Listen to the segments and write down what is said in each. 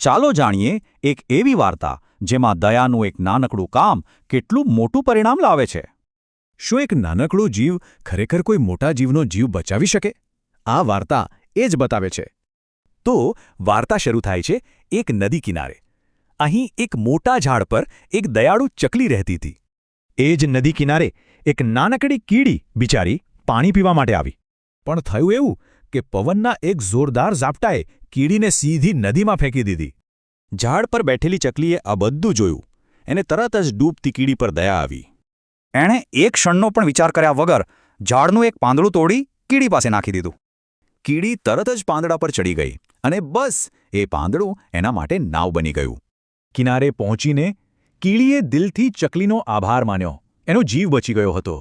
ચાલો જાણીએ એક એવી વાર્તા જેમાં દયાનું એક નાનકડું કામ કેટલું મોટું પરિણામ લાવે છે. શું એક નાનકડો જીવ ખરેખર કોઈ મોટા જીવનો જીવ બચાવી શકે? આ વાર્તા એ જ બતાવે છે. તો વાર્તા શરૂ થાય છે એક નદી કિનારે. અહીં એક મોટા ઝાડ પર એક દયાળુ ચકલી રહેતી હતી. એ જ નદી કિનારે એક નાનકડી કીડી બિચારી પાણી પીવા માટે આવી. પણ થયું એવું કે પવનના એક જોરદાર ઝાપટાએ કીડીને સીધી નદીમાં ફેંકી દીધી. ઝાડ પર બેઠેલી ચકલીએ આ બધું જોયું. એને તરત જ ડૂબતી કીડી પર દયા આવી. એણે એક ક્ષણનો પણ વિચાર કર્યા વગર ઝાડનું એક પાંદડું તોડી કીડી પાસે નાખી દીધું. કીડી તરત જ પાંદડા પર ચડી ગઈ અને બસ એ પાંદડું એના માટે નાવ બની ગયું. કિનારે પહોંચીને કીડીએ દિલથી ચકલીનો આભાર માન્યો. એનો જીવ બચી ગયો હતો.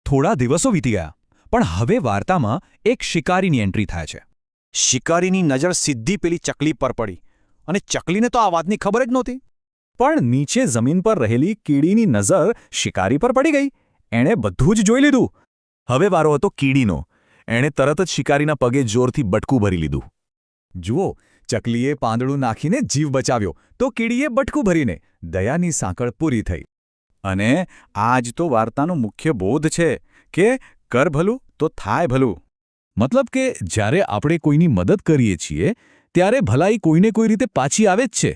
થોડા દિવસો વીતી ગયા, પણ હવે વાર્તામાં એક શિકારીની એન્ટ્રી થાય છે. શિકારીની નજર સીધી પેલી ચકલી પર પડી અને ચકલીને તો આ વાતની ખબર જ નહોતી. પણ નીચે જમીન પર રહેલી કીડીની નજર શિકારી પર પડી ગઈ. એણે બધું જ જોઈ લીધું. હવે વારો હતો કીડીનો. એણે તરત જ શિકારીના પગે જોરથી બટકું ભરી લીધું. જુઓ, ચકલીએ પાંદડું નાખીને જીવ બચાવ્યો, તો કીડીએ બટકું ભરીને દયાની સાંકળ પૂરી થઈ. અને આ જ તો વાર્તાનો મુખ્ય બોધ છે કે કર ભલું તો થાય ભલું. મતલબ કે જ્યારે આપણે કોઈની મદદ કરીએ છીએ ત્યારે ભલાઈ કોઈને કોઈ રીતે પાછી આવે જ છે.